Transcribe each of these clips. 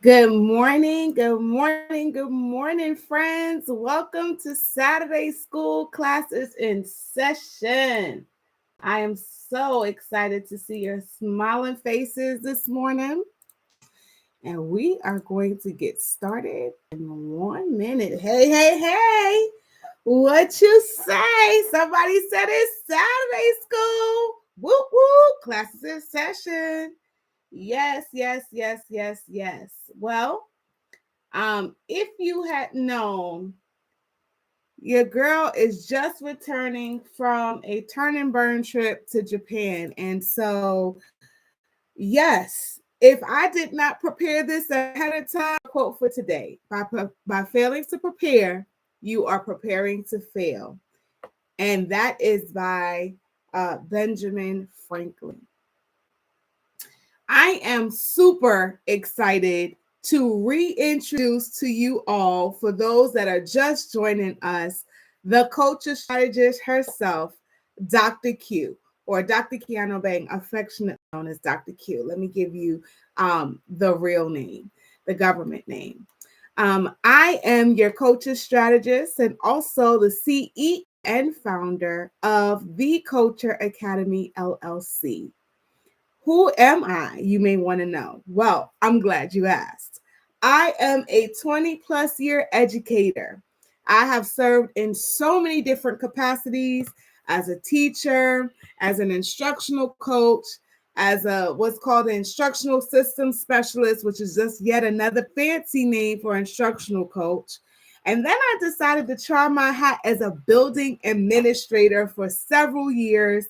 Good morning, friends. Welcome to Saturday School Classes in Session. I am so excited to see your smiling faces this morning. And we are going to get started in 1 minute. Hey. What you say? Somebody said it's Saturday school. Woo. Classes in session. Yes. Well, if you had known, your girl is just returning from a turn and burn trip to Japan. And so, yes, if I did not prepare this ahead of time, quote for today, by failing to prepare, you are preparing to fail. And that is by Benjamin Franklin. I am super excited to reintroduce to you all, for those that are just joining us, the culture strategist herself, Dr. Q, or Dr. Keanu Bang, affectionately known as Dr. Q. Let me give you the real name, the government name. I am your culture strategist and also the CEO and founder of the Culture Academy LLC. Who am I? You may want to know. Well, I'm glad you asked. I am a 20 plus year educator. I have served in so many different capacities as a teacher, as an instructional coach, as a what's called an instructional systems specialist, which is just yet another fancy name for instructional coach. And then I decided to try my hat as a building administrator for several years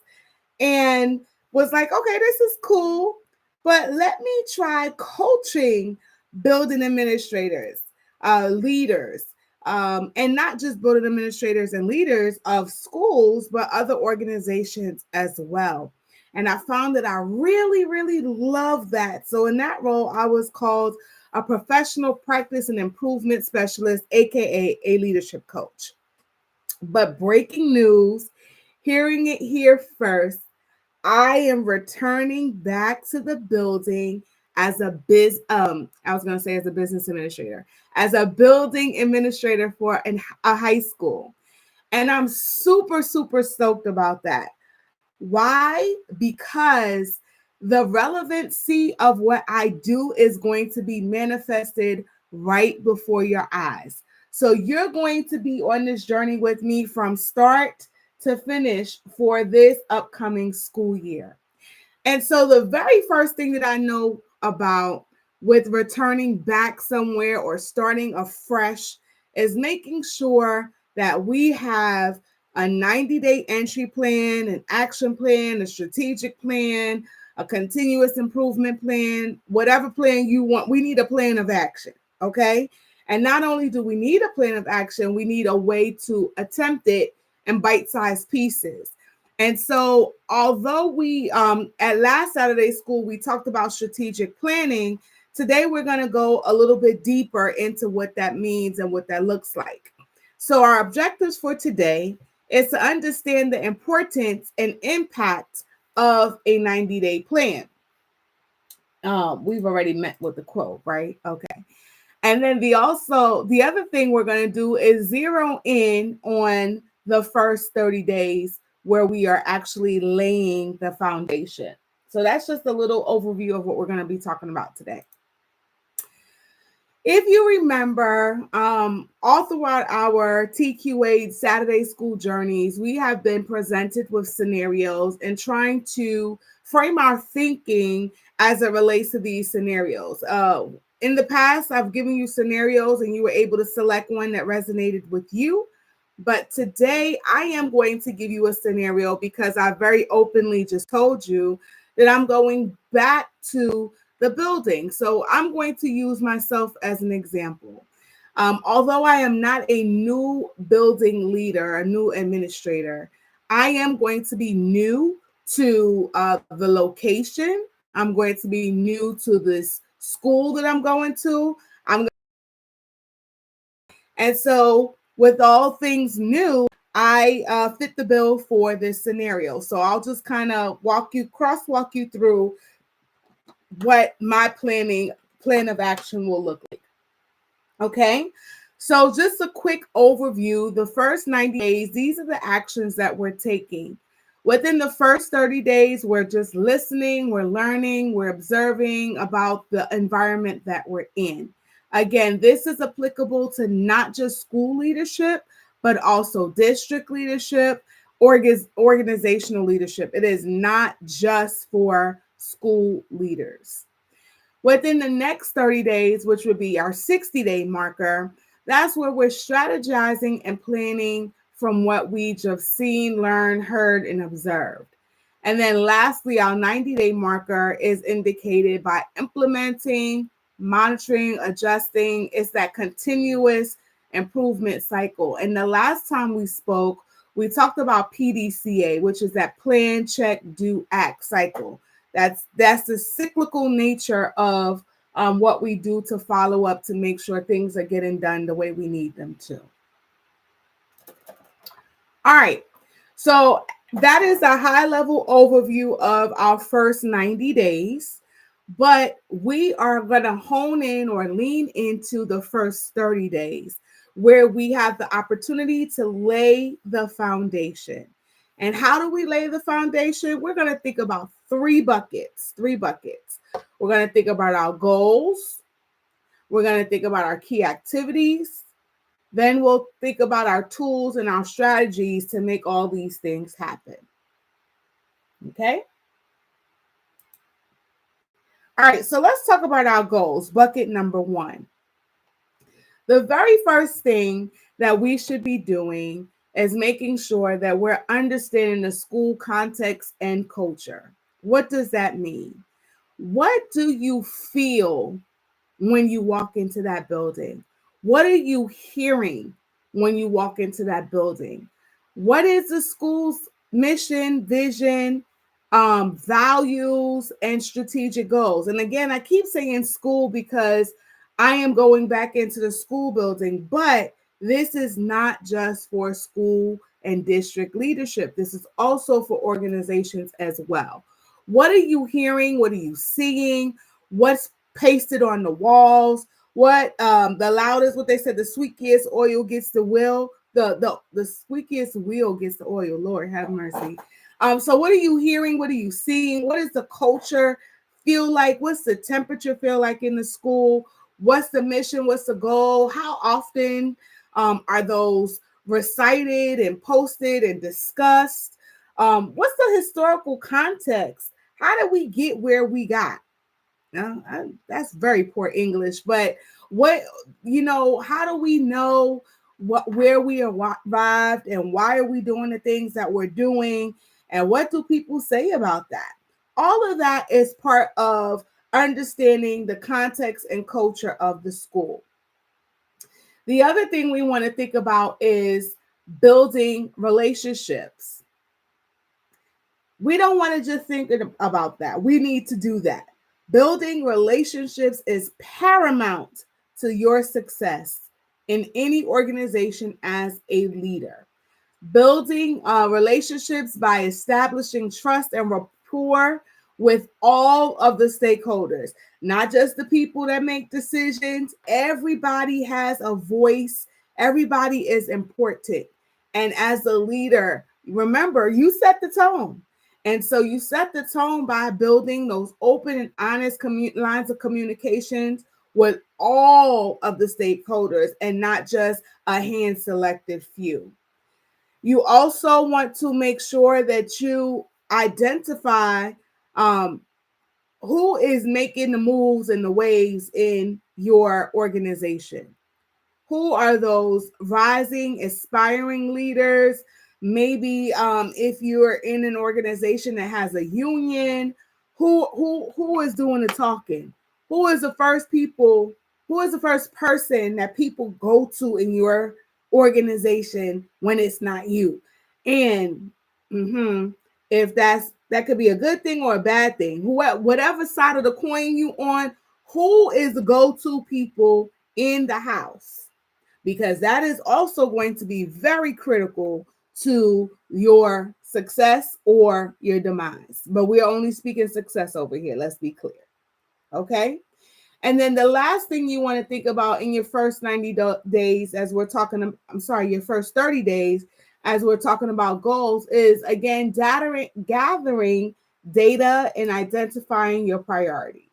and was like, okay, this is cool, but let me try coaching building administrators, leaders, and not just building administrators and leaders of schools, but other organizations as well. And I found that I really love that. So in that role, I was called a professional practice and improvement specialist, aka a leadership coach. But breaking news, hearing it here first, I am returning back to the building as I was going to say as a business administrator, as a building administrator for a high school. And I'm super stoked about that. Why? Because the relevancy of what I do is going to be manifested right before your eyes. So you're going to be on this journey with me from start to finish for this upcoming school year. And so the very first thing that I know about with returning back somewhere or starting afresh is making sure that we have a 90-day entry plan, an action plan, a strategic plan, a continuous improvement plan, whatever plan you want. We need a plan of action, okay? And not only do we need a plan of action, we need a way to attempt it in bite-sized pieces. And so, although we at last Saturday school we talked about strategic planning, today we're going to go a little bit deeper into what that means and what that looks like. So, our objectives for today is to understand the importance and impact of a 90-day plan. We've already met with the quote, right? Okay. And then the other thing we're going to do is zero in on the first 30 days where we are actually laying the foundation. So that's just a little overview of what we're going to be talking about today. If you remember, all throughout our TQA Saturday School journeys, we have been presented with scenarios and trying to frame our thinking as it relates to these scenarios. In the past, I've given you scenarios and you were able to select one that resonated with you. But today, I am going to give you a scenario because I very openly just told you that I'm going back to the building. So I'm going to use myself as an example. Although I am not a new building leader, a new administrator, I am going to be new to the location. I'm going to be new to this school that I'm going to. And so, with all things new, I fit the bill for this scenario. So I'll just kind of crosswalk you through what my planning plan of action will look like. Okay, so just a quick overview. The first 90 days, these are the actions that we're taking. Within the first 30 days, we're just listening, we're learning, we're observing about the environment that we're in. Again, this is applicable to not just school leadership, but also district leadership, organizational leadership. It is not just for school leaders. Within the next 30 days, which would be our 60-day marker, that's where we're strategizing and planning from what we just seen, learned, heard, and observed. And then lastly, our 90-day marker is indicated by implementing, monitoring, adjusting. It's that continuous improvement cycle. And the last time we spoke, we talked about PDCA, which is that plan, check, do, act cycle. That's the cyclical nature of what we do to follow up to make sure things are getting done the way we need them to. All right, so that is a high-level overview of our first 90 days, but we are going to hone in or lean into the first 30 days where we have the opportunity to lay the foundation. And how do we lay the foundation? We're going to think about three buckets. We're going to think about our goals. We're going to think about our key activities. Then we'll think about our tools and our strategies to make all these things happen. Okay? All right, so let's talk about our goals. Bucket number one. The very first thing that we should be doing is making sure that we're understanding the school context and culture. What does that mean? What do you feel when you walk into that building? What are you hearing when you walk into that building? What is the school's mission, vision, values, and strategic goals? And again, I keep saying school because I am going back into the school building, but this is not just for school and district leadership. This is also for organizations as well. What are you hearing? What are you seeing? What's pasted on the walls? What the loudest, what they said, the squeakiest oil gets the wheel. The squeakiest wheel gets the oil. Lord have mercy. So what are you hearing? What are you seeing? What does the culture feel like? What's the temperature feel like in the school? What's the mission? What's the goal? How often are those recited and posted and discussed? What's the historical context? How did we get where we got? That's very poor English, but how do we know where we arrived and why are we doing the things that we're doing? And what do people say about that? All of that is part of understanding the context and culture of the school. The other thing we want to think about is building relationships. We don't want to just think about that. We need to do that. Building relationships is paramount to your success in any organization as a leader. Building relationships by establishing trust and rapport with all of the stakeholders, not just the people that make decisions. Everybody has a voice. Everybody is important. And as a leader, remember, you set the tone. And so you set the tone by building those open and honest lines of communications with all of the stakeholders and not just a hand-selected few. You also want to make sure that you identify who is making the moves and the waves in your organization. Who are those rising, aspiring leaders? Maybe if you're in an organization that has a union, who is doing the talking? Who is the first person that people go to in your organization when it's not you? And if that could be a good thing or a bad thing, whatever side of the coin you on, who is the go-to people in the house? Because that is also going to be very critical to your success or your demise. But we're only speaking success over here. Let's be clear. Okay. And then the last thing you want to think about in your first 90 days, as we're talking, your first 30 days, as we're talking about goals, is again gathering data and identifying your priorities.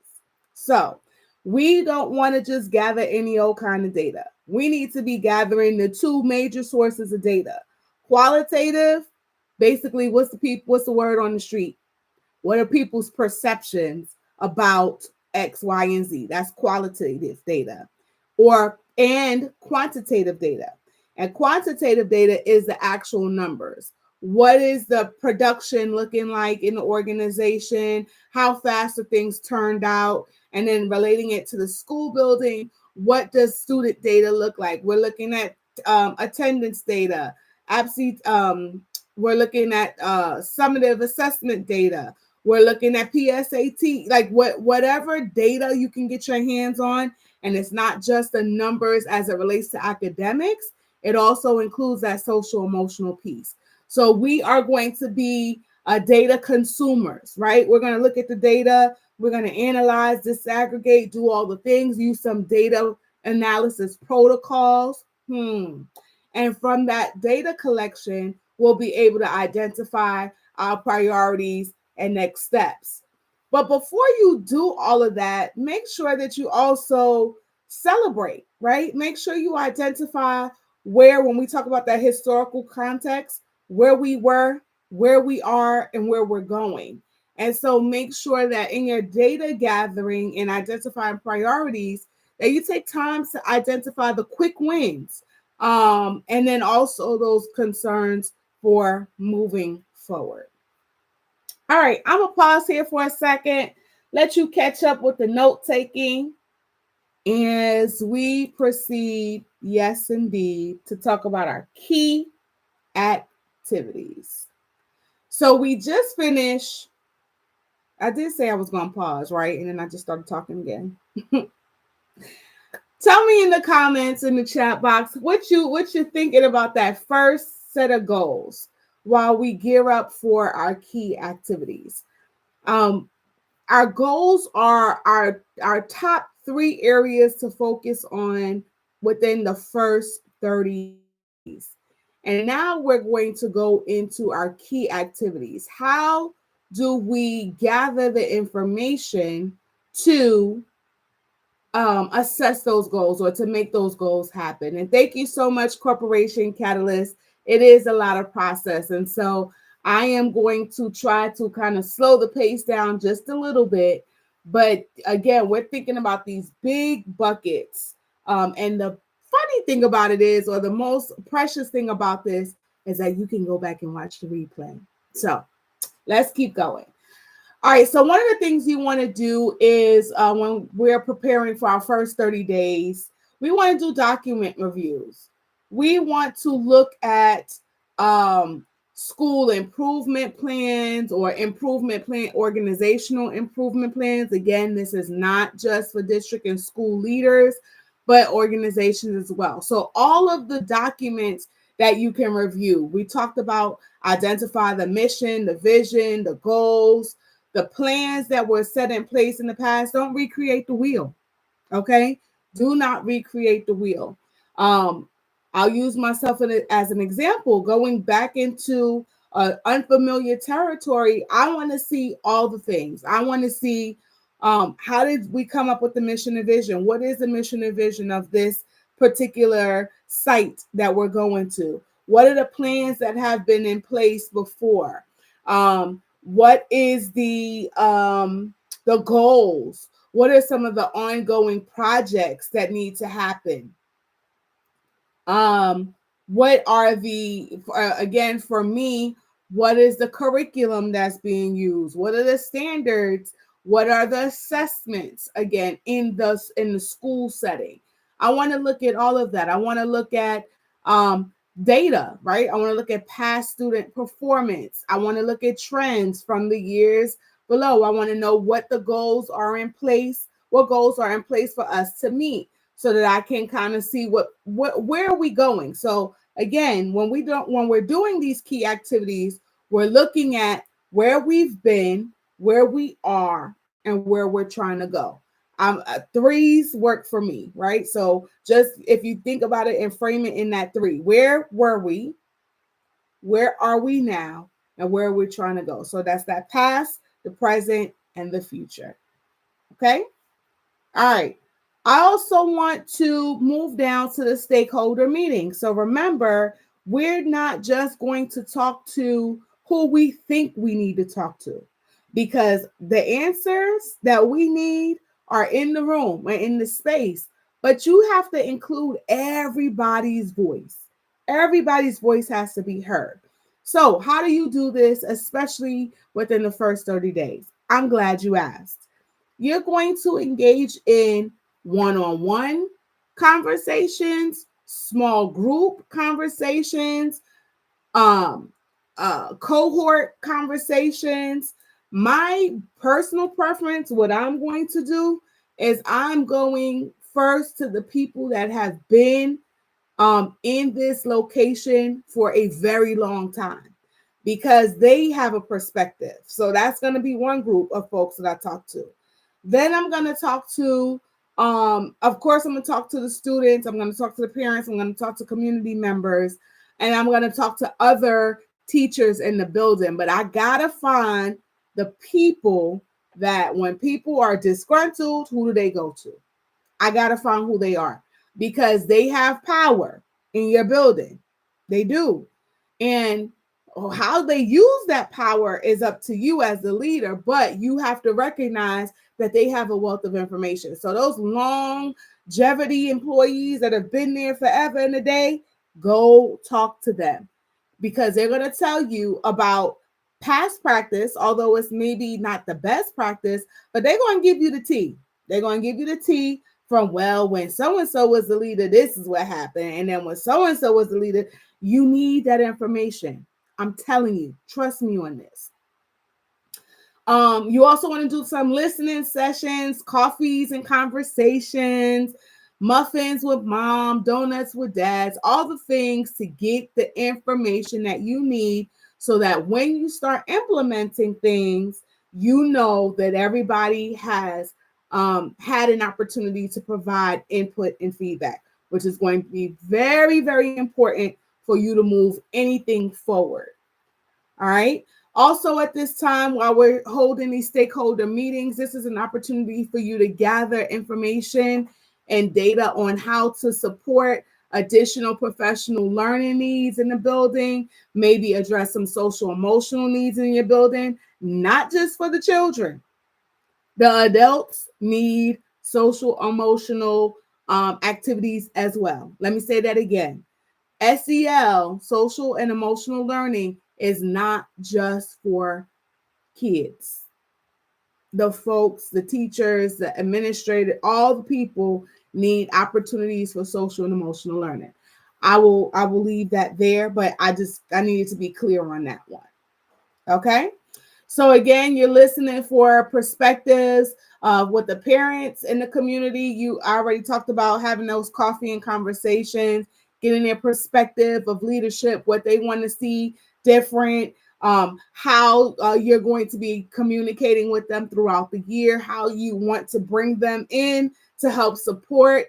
So we don't want to just gather any old kind of data. We need to be gathering the two major sources of data. Qualitative, basically, what's the word on the street? What are people's perceptions about X, Y, and Z? That's qualitative data. And quantitative data. And quantitative data is the actual numbers. What is the production looking like in the organization? How fast are things turned out? And then relating it to the school building, what does student data look like? We're looking at attendance data, absentee. We're looking at summative assessment data. We're looking at PSAT, like whatever data you can get your hands on. And it's not just the numbers as it relates to academics. It also includes that social emotional piece. So we are going to be data consumers, right? We're going to look at the data. We're going to analyze, disaggregate, do all the things, use some data analysis protocols. And from that data collection, we'll be able to identify our priorities and next steps. But before you do all of that, make sure that you also celebrate, right? Make sure you identify where, when we talk about that historical context, where we were, where we are, and where we're going. And so make sure that in your data gathering and identifying priorities, that you take time to identify the quick wins, and then also those concerns for moving forward. All right, I'm going to pause here for a second, let you catch up with the note taking as we proceed, yes, indeed, to talk about our key activities. So we just finished. I did say I was going to pause, right? And then I just started talking again. Tell me in the comments in the chat box what you're thinking about that first set of goals while we gear up for our key activities. Our goals are our top 3 areas to focus on within the first 30 days. And now we're going to go into our key activities. How do we gather the information to assess those goals or to make those goals happen? And thank you so much, Corporation Catalyst. It is a lot of process. And so I am going to try to kind of slow the pace down just a little bit. But again, we're thinking about these big buckets. And the funny thing about it is, or the most precious thing about this, is that you can go back and watch the replay. So let's keep going. All right, so one of the things you want to do is when we're preparing for our first 30 days, we want to do document reviews. We want to look at school improvement plans or organizational improvement plans. Again, this is not just for district and school leaders, but organizations as well. So all of the documents that you can review. We talked about identify the mission, the vision, the goals, the plans that were set in place in the past. Don't recreate the wheel, okay? Do not recreate the wheel. I'll use myself as an example. Going back into unfamiliar territory, I want to see all the things. I want to see how did we come up with the mission and vision? What is the mission and vision of this particular site that we're going to? What are the plans that have been in place before? What is the goals? What are some of the ongoing projects that need to happen? What are the, again, for me, what is the curriculum that's being used? What are the standards? What are the assessments, again, in the school setting? I want to look at all of that. I want to look at data, right? I want to look at past student performance. I want to look at trends from the years below. I want to know what the goals are in place, what goals are in place for us to meet, so that I can kind of see where are we going. So again, when we're doing these key activities, we're looking at where we've been, where we are, and where we're trying to go. Threes work for me, right? So just if you think about it and frame it in that three, where were we? Where are we now? And where we're trying to go. So that's that past, the present, and the future. Okay. All right. I also want to move down to the stakeholder meeting. So remember, we're not just going to talk to who we think we need to talk to, because the answers that we need are in the room or in the space, but you have to include everybody's voice. Everybody's voice has to be heard. So, how do you do this, especially within the first 30 days? I'm glad you asked. You're going to engage in one-on-one conversations, small group conversations, um, cohort conversations. My personal preference, what I'm going to do is I'm going first to the people that have been in this location for a very long time, because they have a perspective. So that's going to be one group of folks that I talk to. Then I'm going to talk to, of course, I'm going to talk to the students. I'm going to talk to the parents. I'm going to talk to community members. And I'm going to talk to other teachers in the building. But I got to find the people that when people are disgruntled, who do they go to? I got to find who they are, because they have power in your building. They do. And how they use that power is up to you as the leader, but you have to recognize that they have a wealth of information. So those longevity employees that have been there forever and a day, go talk to them, because they're going to tell you about past practice, although it's maybe not the best practice, but they're going to give you the tea. They're going to give you the tea from, well, when so-and-so was the leader, this is what happened. And then when so-and-so was the leader, you need that information. I'm telling you, trust me on this. You also want to do some listening sessions, coffees and conversations, muffins with mom, donuts with dads, all the things to get the information that you need so that when you start implementing things, you know that everybody has had an opportunity to provide input and feedback, which is going to be very, very important for you to move anything forward. All right. Also, at this time, while we're holding these stakeholder meetings, this is an opportunity for you to gather information and data on how to support additional professional learning needs in the building, maybe address some social emotional needs in your building, not just for the children. The adults need social emotional activities as well. Let me say that again. SEL, social and emotional learning, is not just for kids. The folks, the teachers, the administrators, all the people need opportunities for social and emotional learning. I will leave that there, but I needed to be clear on that one. Okay. So again, you're listening for perspectives with the parents in the community. You already talked about having those coffee and conversations, getting their perspective of leadership, what they want to see different, how you're going to be communicating with them throughout the year, how you want to bring them in to help support.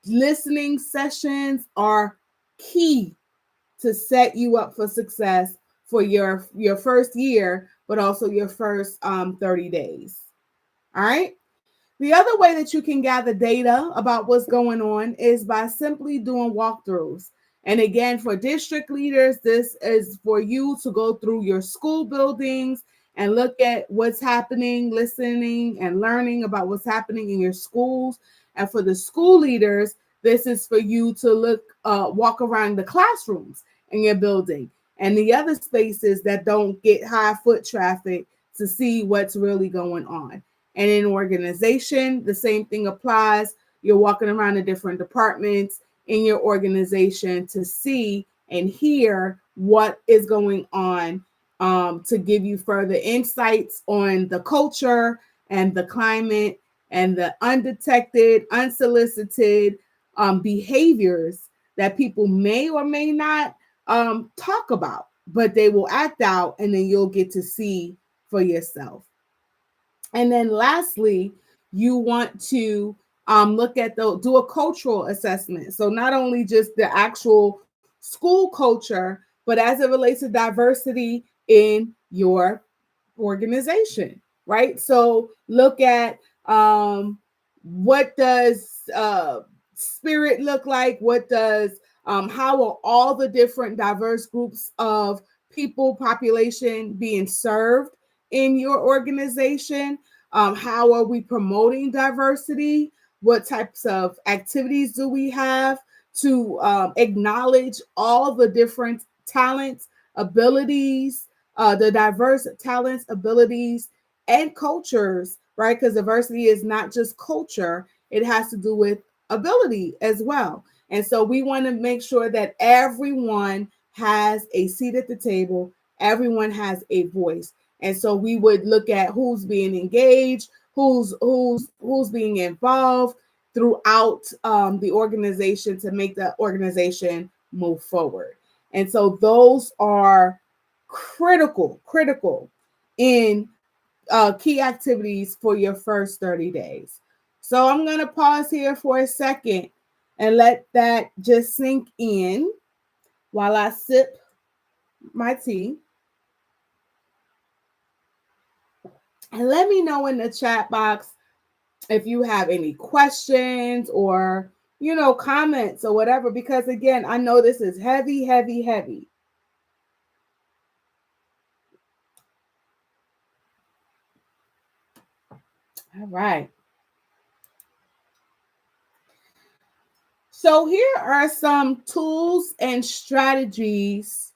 Listening sessions are key to set you up for success for your first year, but also your first 30 days. All right. The other way that you can gather data about what's going on is by simply doing walkthroughs. And again, for district leaders, this is for you to go through your school buildings and look at what's happening, listening and learning about what's happening in your schools. And for the school leaders, this is for you to walk around the classrooms in your building and the other spaces that don't get high foot traffic to see what's really going on. And in organization, the same thing applies. You're walking around the different departments in your organization to see and hear what is going on, to give you further insights on the culture and the climate and the undetected, unsolicited behaviors that people may or may not talk about, but they will act out, and then you'll get to see for yourself. And then lastly, you want to look at do a cultural assessment. So not only just the actual school culture, but as it relates to diversity in your organization, right? So look at what does spirit look like? What does how are all the different diverse groups of people, population being served in your organization? How are we promoting diversity? What types of activities do we have to acknowledge all the different talents, abilities, the diverse talents, abilities, and cultures, right? Because diversity is not just culture, it has to do with ability as well. And so we want to make sure that everyone has a seat at the table, everyone has a voice. And so we would look at who's being engaged, who's being involved throughout the organization to make the organization move forward. And so those are critical in key activities for your first 30 days. So I'm going to pause here for a second and let that just sink in while I sip my tea. And let me know in the chat box if you have any questions or, comments or whatever, because again, I know this is heavy, heavy, heavy. All right. So here are some tools and strategies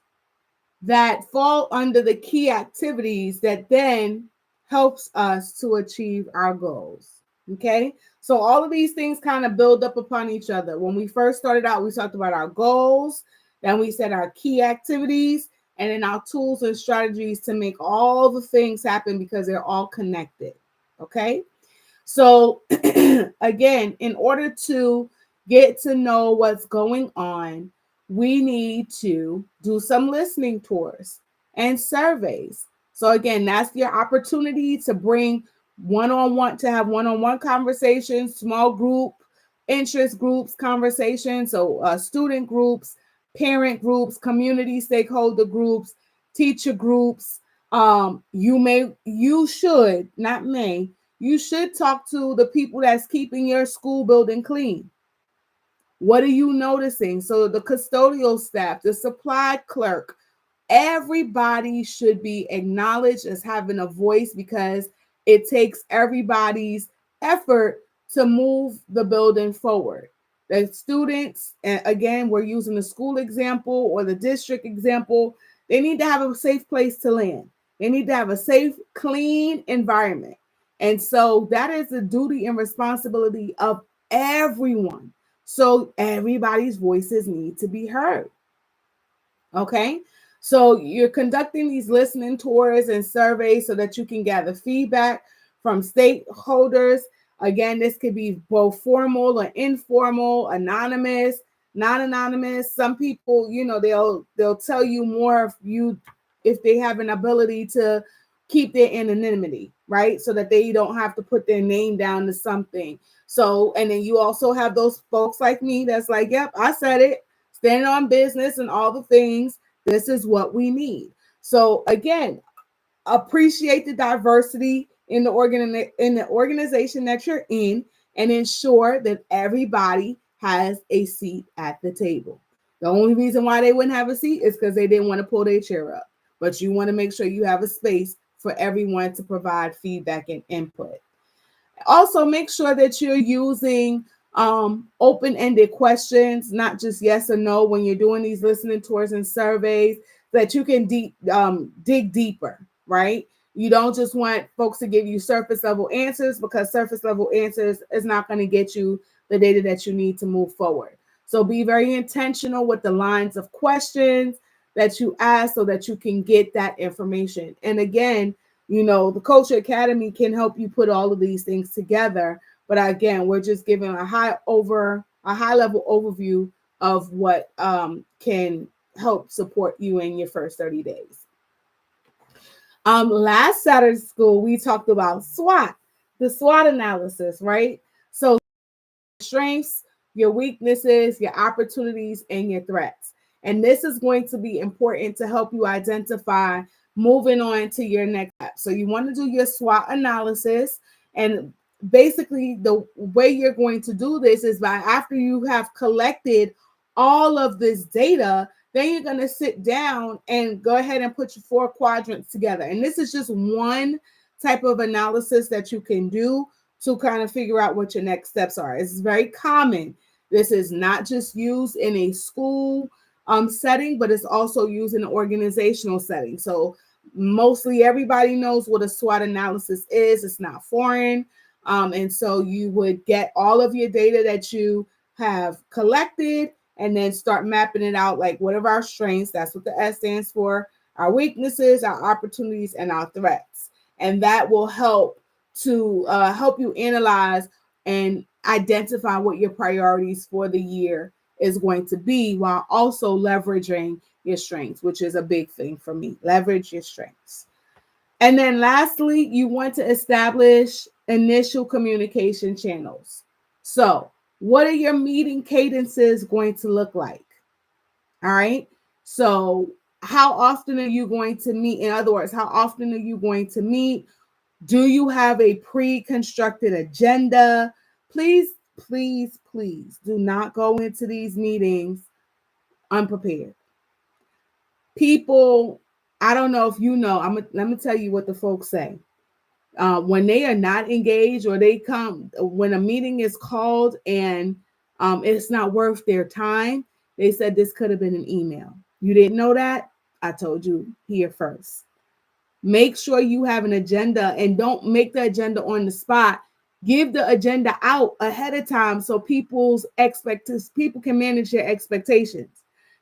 that fall under the key activities that then helps us to achieve our goals. Okay. So all of these things kind of build up upon each other. When we first started out, we talked about our goals, then we said our key activities, and then our tools and strategies to make all the things happen because they're all connected. Okay. So again, in order to get to know what's going on, we need to do some listening tours and surveys. So again, that's your opportunity to bring one-on-one conversations, small group, interest groups conversations. So student groups, parent groups, community stakeholder groups, teacher groups. You should, not may, you should talk to the people that's keeping your school building clean. What are you noticing? So the custodial staff, the supply clerk, everybody should be acknowledged as having a voice because it takes everybody's effort to move the building forward. The students, and again, we're using the school example or the district example, they need to have a safe place to land. They need to have a safe, clean environment. And so that is the duty and responsibility of everyone. So everybody's voices need to be heard. Okay. So you're conducting these listening tours and surveys so that you can gather feedback from stakeholders. Again, this could be both formal or informal, anonymous, non-anonymous. Some people, they'll tell you more if they have an ability to keep their anonymity, right? So that they don't have to put their name down to something. So, and then you also have those folks like me that's like, yep, I said it, standing on business and all the things. This is what we need. So again, appreciate the diversity in the organization that you're in, and ensure that everybody has a seat at the table. The only reason why they wouldn't have a seat is because they didn't want to pull their chair up. But you want to make sure you have a space for everyone to provide feedback and input. Also, make sure that you're using open-ended questions, not just yes or no, when you're doing these listening tours and surveys, that you can dig deeper, right? You don't just want folks to give you surface level answers, because surface level answers is not going to get you the data that you need to move forward. So be very intentional with the lines of questions that you ask so that you can get that information. And again, the Culture Academy can help you put all of these things together. But again, we're just giving a high level overview of what can help support you in your first 30 days. Last Saturday's school, we talked about SWOT. the SWOT analysis, right? So strengths, your weaknesses, your opportunities, and your threats. And this is going to be important to help you identify moving on to your next step. So you want to do your SWOT analysis. And basically, the way you're going to do this is by after you have collected all of this data, then you're going to sit down and go ahead and put your 4 quadrants together. And this is just one type of analysis that you can do to kind of figure out what your next steps are. It's very common. This is not just used in a school setting, but it's also used in an organizational setting. So mostly everybody knows what a SWOT analysis is. It's not foreign. And so you would get all of your data that you have collected and then start mapping it out, like what are our strengths? That's what the S stands for. Our weaknesses, our opportunities, and our threats. And that will help to help you analyze and identify what your priorities for the year is going to be, while also leveraging your strengths, which is a big thing for me. Leverage your strengths. And then lastly, you want to establish initial communication channels. So what are your meeting cadences going to look like? All right. So how often are you going to meet? In other words, how often are you going to meet? Do you have a pre-constructed agenda? Please, please, please do not go into these meetings unprepared. People, I don't know if you know, let me tell you what the folks say. When they are not engaged, or they come, when a meeting is called and it's not worth their time, they said this could have been an email. You didn't know that? I told you here first. Make sure you have an agenda, and don't make the agenda on the spot. Give the agenda out ahead of time so people can manage their expectations.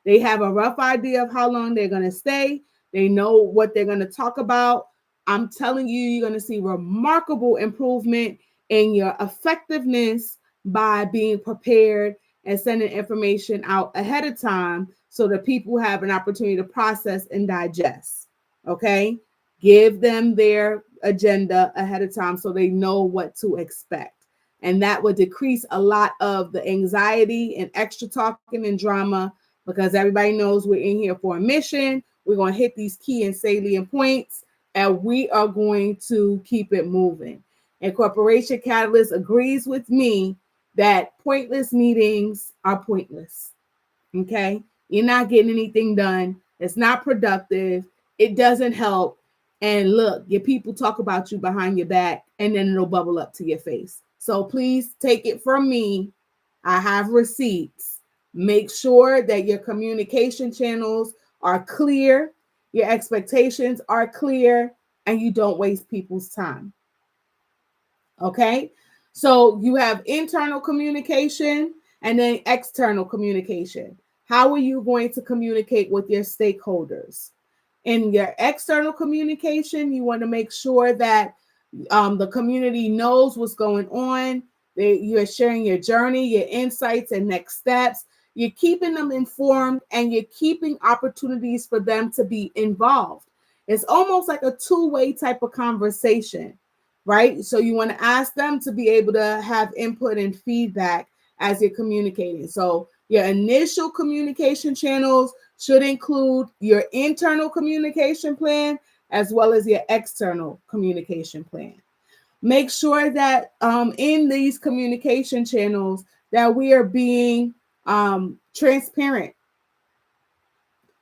They have a rough idea of how long they're going to stay. They know what they're going to talk about. I'm telling you, you're going to see remarkable improvement in your effectiveness by being prepared and sending information out ahead of time so that people have an opportunity to process and digest. Okay? Give them their agenda ahead of time so they know what to expect. And that would decrease a lot of the anxiety and extra talking and drama, because everybody knows we're in here for a mission. We're going to hit these key and salient points, and we are going to keep it moving. And Corporation Catalyst agrees with me that pointless meetings are pointless. Okay? You're not getting anything done. It's not productive. It doesn't help. And look, your people talk about you behind your back, and then it'll bubble up to your face. So please take it from me. I have receipts. Make sure that your communication channels are clear, your expectations are clear, and you don't waste people's time. Okay? So you have internal communication and then external communication. How are you going to communicate with your stakeholders? In your external communication, you want to make sure that the community knows what's going on. You're sharing your journey, your insights, and next steps. You're keeping them informed, and you're keeping opportunities for them to be involved. It's almost like a two-way type of conversation, right? So you want to ask them to be able to have input and feedback as you're communicating. So your initial communication channels should include your internal communication plan as well as your external communication plan. Make sure that in these communication channels that we are being transparent.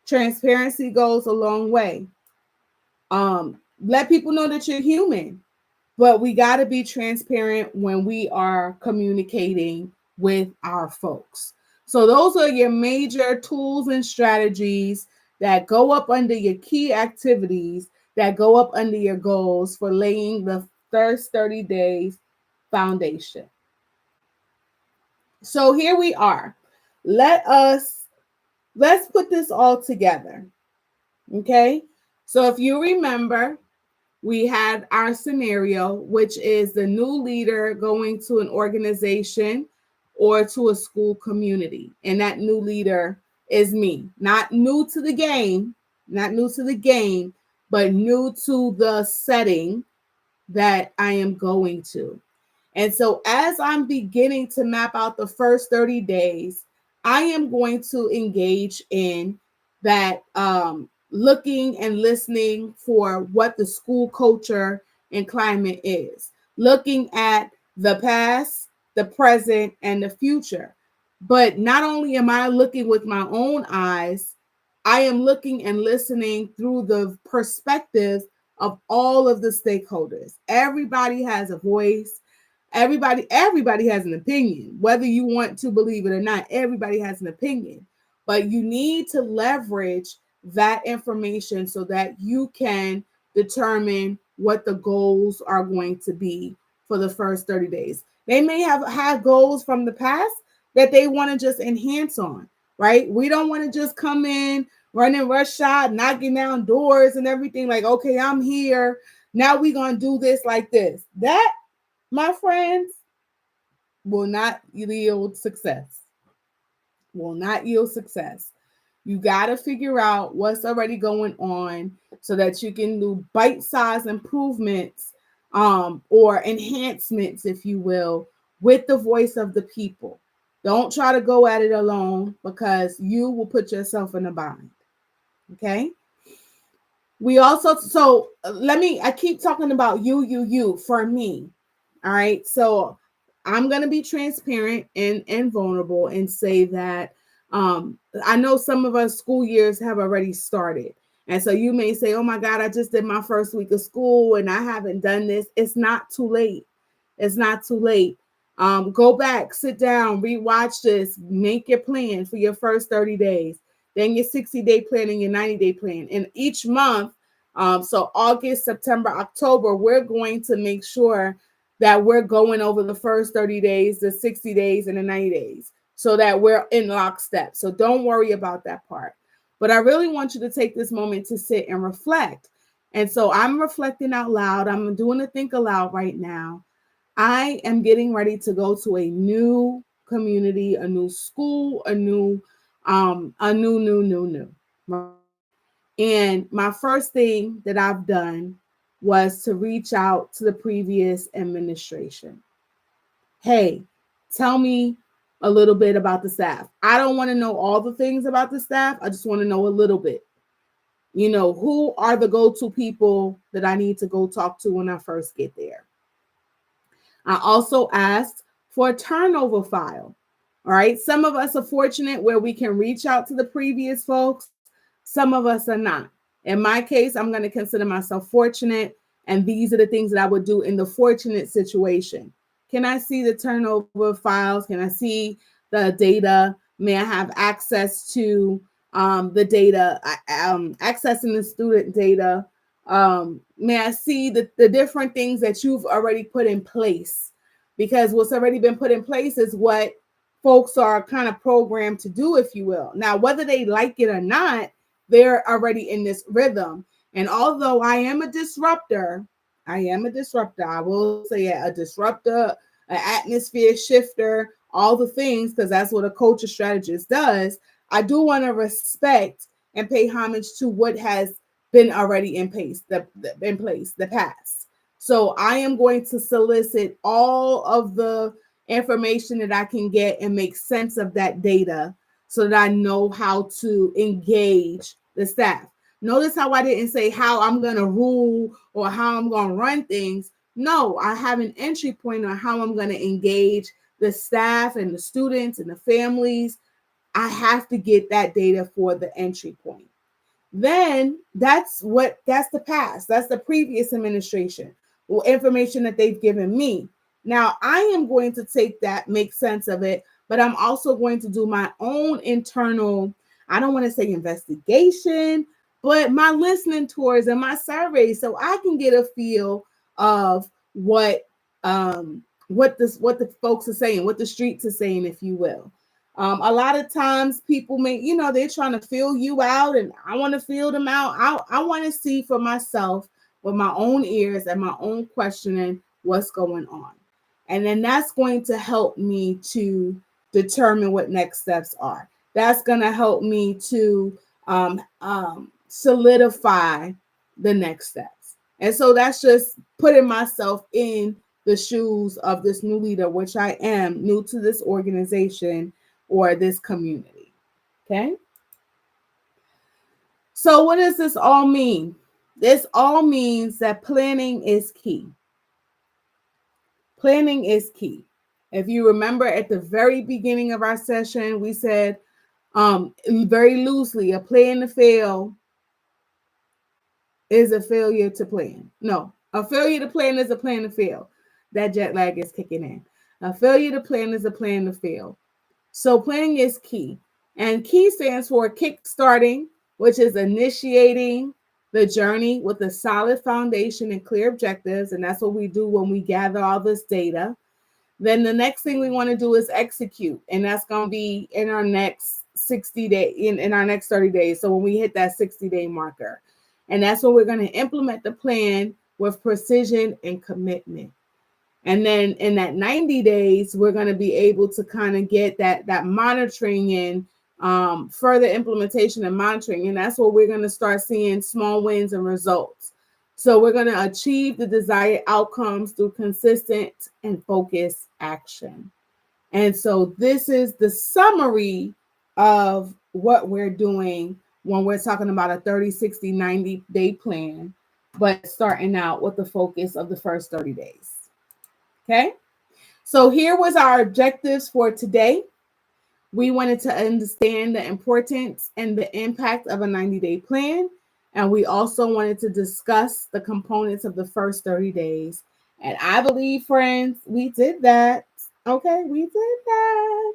Transparency goes a long way. Let people know that you're human, but we got to be transparent when we are communicating with our folks. So those are your major tools and strategies that go up under your key activities, that go up under your goals for laying the first 30 days foundation. So here we are. Let's put this all together. Okay? So if you remember, we had our scenario, which is the new leader going to an organization or to a school community. And that new leader is me. Not new to the game, but new to the setting that I am going to. And so as I'm beginning to map out the first 30 days, I am going to engage in that looking and listening for what the school culture and climate is, looking at the past, the present, and the future. But not only am I looking with my own eyes, I am looking and listening through the perspectives of all of the stakeholders. Everybody has a voice. Everybody has an opinion, whether you want to believe it or not. Everybody has an opinion, but you need to leverage that information so that you can determine what the goals are going to be for the first 30 days. They may have had goals from the past that they want to just enhance on, right? We don't want to just come in running rush shot, knocking down doors and everything like, okay, I'm here. Now we're going to do this like this. That, my friends, will not yield success. Will not yield success. You got to figure out what's already going on so that you can do bite-sized improvements or enhancements, if you will, with the voice of the people. Don't try to go at it alone because you will put yourself in a bind. Okay? We also, I keep talking about you for me. All right. So I'm going to be transparent and vulnerable and say that I know some of us school years have already started. And so you may say, oh my God, I just did my first week of school and I haven't done this. It's not too late. It's not too late. Go back, sit down, rewatch this, make your plan for your first 30 days, then your 60-day plan and your 90-day plan. And each month, so August, September, October, we're going to make sure that we're going over the first 30 days, the 60 days, and the 90 days so that we're in lockstep. So don't worry about that part. But I really want you to take this moment to sit and reflect. And so I'm reflecting out loud. I'm doing a think aloud right now. I am getting ready to go to a new community, a new school, a new. And my first thing that I've done was to reach out to the previous administration. Hey, tell me a little bit about the staff. I don't want to know all the things about the staff. I just want to know a little bit. You know, who are the go-to people that I need to go talk to when I first get there? I also asked for a turnover file. All right. Some of us are fortunate where we can reach out to the previous folks. Some of us are not. In my case, I'm going to consider myself fortunate. And these are the things that I would do in the fortunate situation. Can I see the turnover files? Can I see the data? May I have access to the data, accessing the student data? May I see the different things that you've already put in place? Because what's already been put in place is what folks are kind of programmed to do, if you will. Now, whether they like it or not, they're already in this rhythm. And although I am a disruptor, I will say a disruptor, an atmosphere shifter, all the things, because that's what a culture strategist does. I do want to respect and pay homage to what has been already in place, the past. So I am going to solicit all of the information that I can get and make sense of that data so that I know how to engage the staff. Notice how I didn't say how I'm going to rule or how I'm going to run things. No, I have an entry point on how I'm going to engage the staff and the students and the families. I have to get that data for the entry point. Then that's the past. That's the previous administration or information that they've given me. Now I am going to take that, make sense of it, but I'm also going to do my own internal, I don't want to say investigation, but my listening tours and my surveys so I can get a feel of what the folks are saying, what the streets are saying, if you will. A lot of times people may, they're trying to fill you out and I want to fill them out. I want to see for myself with my own ears and my own questioning what's going on. And then that's going to help me to determine what next steps are. That's going to help me to solidify the next steps. And so that's just putting myself in the shoes of this new leader, which I am new to this organization or this community. Okay. So what does this all mean? This all means that planning is key. Planning is key. If you remember at the very beginning of our session, we said very loosely, a plan to fail is a failure to plan. No, a failure to plan is a plan to fail. That jet lag is kicking in. A failure to plan is a plan to fail. So planning is key. And key stands for kick starting, which is initiating the journey with a solid foundation and clear objectives. And that's what we do when we gather all this data. Then the next thing we want to do is execute. And that's going to be in our next 60 days, in our next 30 days. So when we hit that 60-day marker. And that's when we're going to implement the plan with precision and commitment. And then in that 90 days, we're going to be able to kind of get that monitoring and further implementation and monitoring. And that's where we're going to start seeing small wins and results. So we're going to achieve the desired outcomes through consistent and focused action. And so this is the summary of what we're doing when we're talking about a 30, 60, 90-day plan, but starting out with the focus of the first 30 days. Okay, so here was our objectives for today. We wanted to understand the importance and the impact of a 90-day plan. And we also wanted to discuss the components of the first 30 days. And I believe, friends, we did that. Okay, we did that.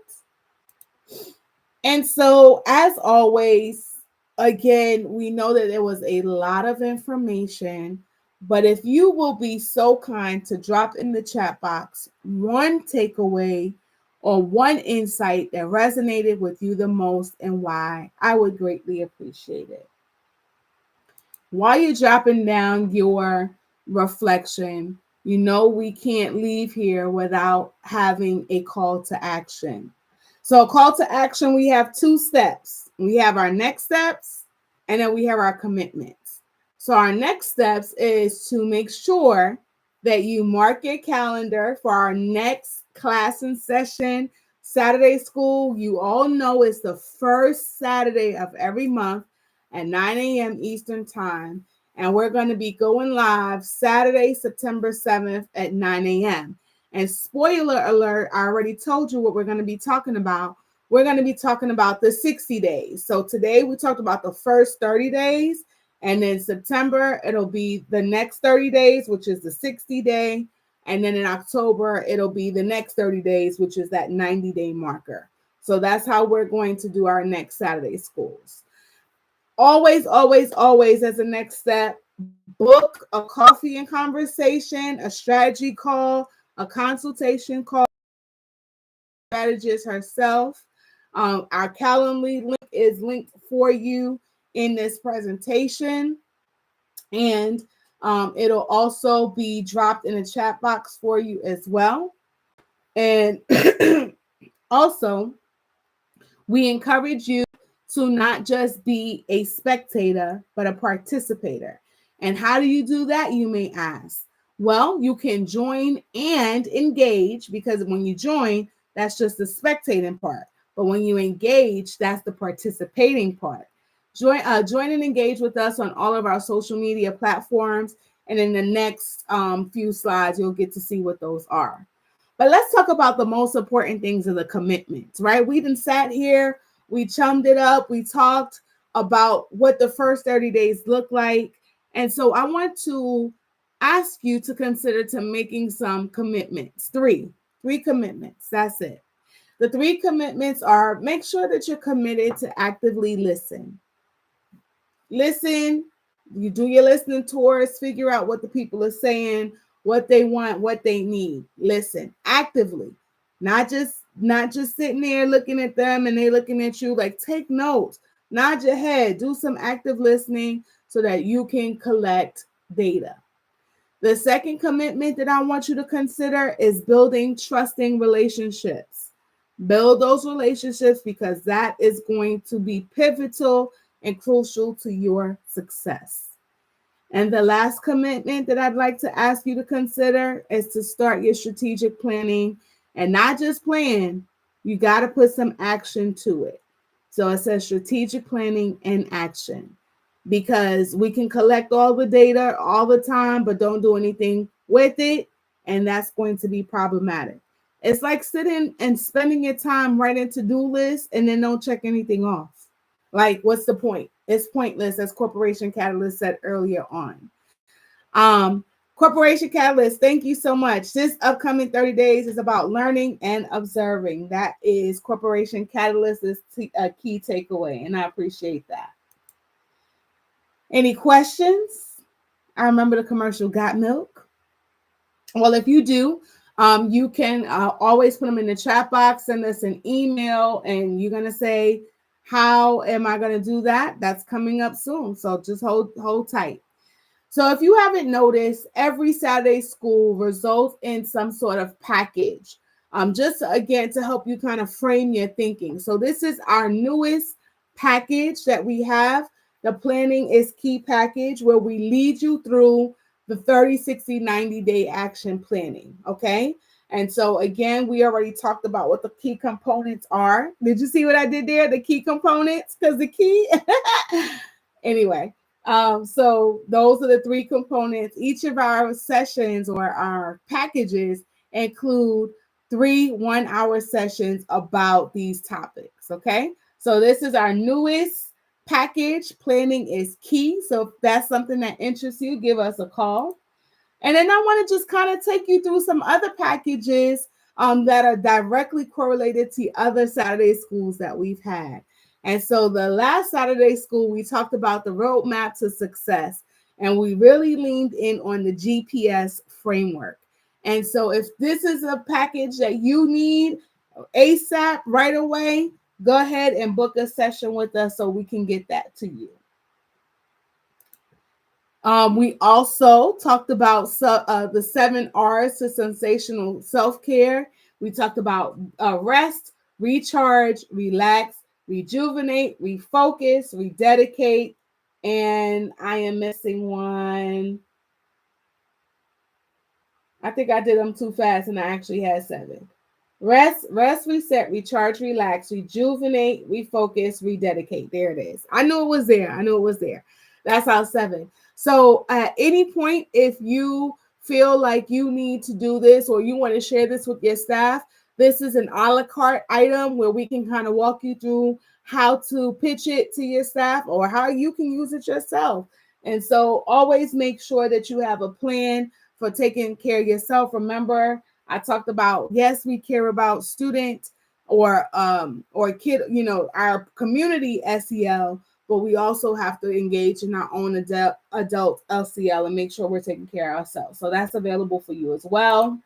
And so, as always, again, we know that there was a lot of information. But if you will be so kind to drop in the chat box one takeaway or one insight that resonated with you the most and why, I would greatly appreciate it. While you're dropping down your reflection, you know we can't leave here without having a call to action. So a call to action, we have two steps. We have our next steps, and then we have our commitments. So our next steps is to make sure that you mark your calendar for our next class and session. Saturday school, you all know, is the first Saturday of every month at 9 a.m. Eastern Time. And we're going to be going live Saturday, September 7th at 9 a.m. And spoiler alert, I already told you what we're going to be talking about. We're going to be talking about the 60 days. So today we talked about the first 30 days. And then September, it'll be the next 30 days, which is the 60-day. And then in October, it'll be the next 30 days, which is that 90-day marker. So that's how we're going to do our next Saturday schools. Always, always, always, as a next step, book a coffee and conversation, a strategy call, a consultation call. Strategist herself. Our Calendly link is linked for you in this presentation. And it'll also be dropped in a chat box for you as well. And also, we encourage you to not just be a spectator, but a participator. And how do you do that, you may ask? Well, you can join and engage, because when you join, that's just the spectating part. But when you engage, that's the participating part. Join and engage with us on all of our social media platforms. And in the next few slides, you'll get to see what those are. But let's talk about the most important things of the commitments, right? We done sat here, we chummed it up, we talked about what the first 30 days look like. And so I want to ask you to consider to making some commitments. Three commitments. That's it. The 3 commitments are: make sure that you're committed to actively listen. Listen, you do your listening tours, figure out what the people are saying, what they want, what they need. Listen actively, not just sitting there looking at them and they looking at you. Like, take notes, nod your head, do some active listening so that you can collect data. The second commitment that I want you to consider is building trusting relationships. Build those relationships, because that is going to be pivotal and crucial to your success. And the last commitment that I'd like to ask you to consider is to start your strategic planning and not just plan, you got to put some action to it. So it says strategic planning and action, because we can collect all the data all the time, but don't do anything with it. And that's going to be problematic. It's like sitting and spending your time writing to-do lists and then don't check anything off. Like, what's the point? It's pointless, as Corporation Catalyst said earlier on. Corporation Catalyst, thank you so much. This upcoming 30 days is about learning and observing. That is Corporation Catalyst's a key takeaway, and I appreciate that. Any questions? I remember the commercial, got milk? Well, if you do, you can always put them in the chat box, send us an email, and you're going to say, how am I going to do that? That's coming up soon. So just hold tight. So if you haven't noticed, every Saturday school results in some sort of package. Just again, to help you kind of frame your thinking. So this is our newest package that we have. The Planning is Key package, where we lead you through the 30, 60, 90-day action planning. Okay. And so again, we already talked about what the key components are. Did you see what I did there? The key components, because the key, anyway. So those are the three components. Each of our sessions or our packages include 3 1-hour sessions about these topics. Okay. So this is our newest package. Planning is Key. So if that's something that interests you, give us a call. And then I want to just kind of take you through some other packages that are directly correlated to other Saturday schools that we've had. And so the last Saturday school, we talked about the roadmap to success, and we really leaned in on the GPS framework. And so if this is a package that you need ASAP right away, go ahead and book a session with us so we can get that to you. We also talked about the 7 R's to sensational self-care. We talked about rest, recharge, relax, rejuvenate, refocus, rededicate, and I am missing one. I think I did them too fast and I actually had 7. Rest, reset, recharge, relax, rejuvenate, refocus, rededicate. There it is. I knew it was there. That's our 7. So at any point, if you feel like you need to do this or you want to share this with your staff, this is an a la carte item where we can kind of walk you through how to pitch it to your staff or how you can use it yourself. And so always make sure that you have a plan for taking care of yourself. Remember, I talked about, yes, we care about student or kid, our community SEL, but we also have to engage in our own adult LCL and make sure we're taking care of ourselves. So that's available for you as well.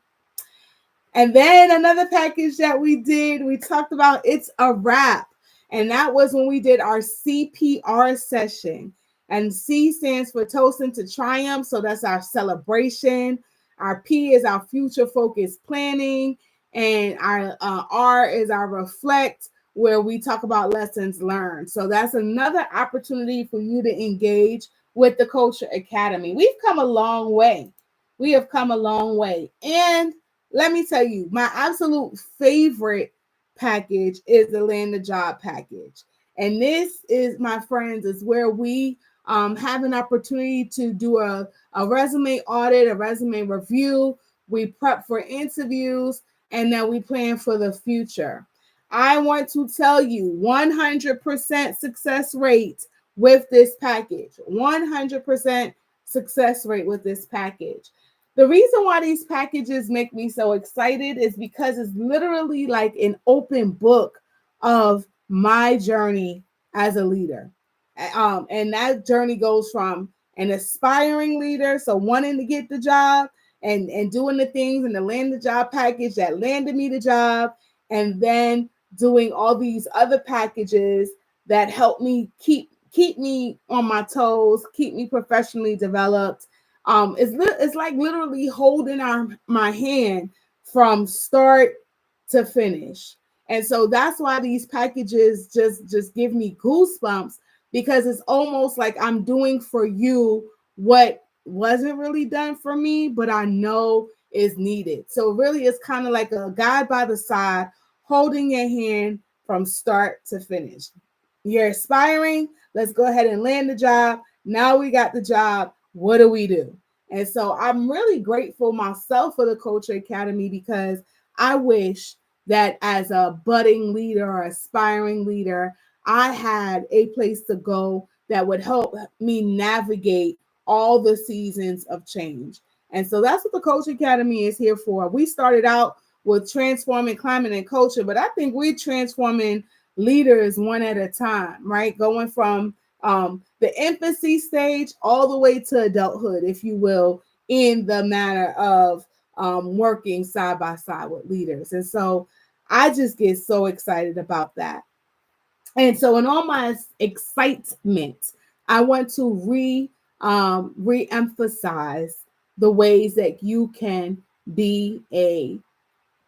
And then another package that we did, we talked about It's a Wrap. And that was when we did our CPR session. And C stands for Toasting to Triumph. So that's our celebration. Our P is our future focused planning. And our R is our reflect, where we talk about lessons learned. So that's another opportunity for you to engage with the Culture Academy. We've come a long way. We have come a long way. And let me tell you, my absolute favorite package is the Land the Job package. And this is, my friends, is where we have an opportunity to do a resume audit, a resume review. We prep for interviews, and then we plan for the future. I want to tell you 100% success rate with this package. 100% success rate with this package. The reason why these packages make me so excited is because it's literally like an open book of my journey as a leader. And that journey goes from an aspiring leader, so wanting to get the job and doing the things in the Land the Job package that landed me the job, and then doing all these other packages that help me keep me on my toes, keep me professionally developed. It's like literally holding my hand from start to finish. And so that's why these packages just give me goosebumps, because it's almost like I'm doing for you what wasn't really done for me, but I know is needed. So really it's kind of like a guide by the side, holding your hand from start to finish. You're aspiring. Let's go ahead and land the job. Now we got the job. What do we do? And so I'm really grateful myself for the Culture Academy, because I wish that as a budding leader or aspiring leader, I had a place to go that would help me navigate all the seasons of change. And so that's what the Culture Academy is here for. We started out with transforming climate and culture, but I think we're transforming leaders one at a time, right? Going from the infancy stage all the way to adulthood, if you will, in the matter of working side by side with leaders. And so I just get so excited about that. And so in all my excitement, I want to re-emphasize the ways that you can be a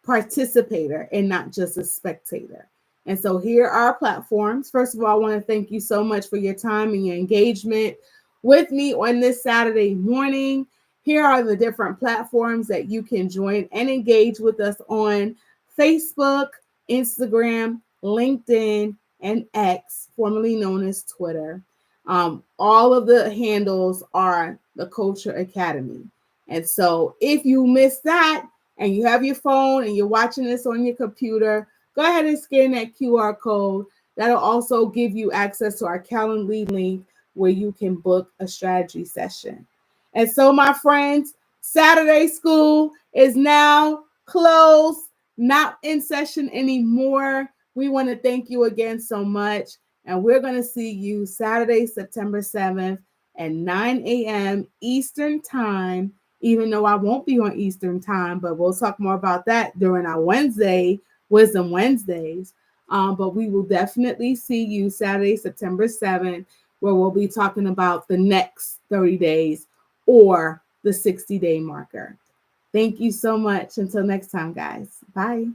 participator and not just a spectator. And so here are our platforms. First of all, I want to thank you so much for your time and your engagement with me on this Saturday morning. Here are the different platforms that you can join and engage with us on: Facebook, Instagram, LinkedIn, and X, formerly known as Twitter. All of the handles are the Culture Academy. And so if you missed that, and you have your phone and you're watching this on your computer, go ahead and scan that QR code. That'll also give you access to our Calendly link where you can book a strategy session. And so, my friends, Saturday school is now closed, not in session anymore. We want to thank you again so much. And we're going to see you Saturday, September 7th at 9 a.m. Eastern Time, even though I won't be on Eastern Time, but we'll talk more about that during our Wednesday, Wisdom Wednesdays. But we will definitely see you Saturday, September 7th, where we'll be talking about the next 30 days or the 60-day marker. Thank you so much. Until next time, guys. Bye.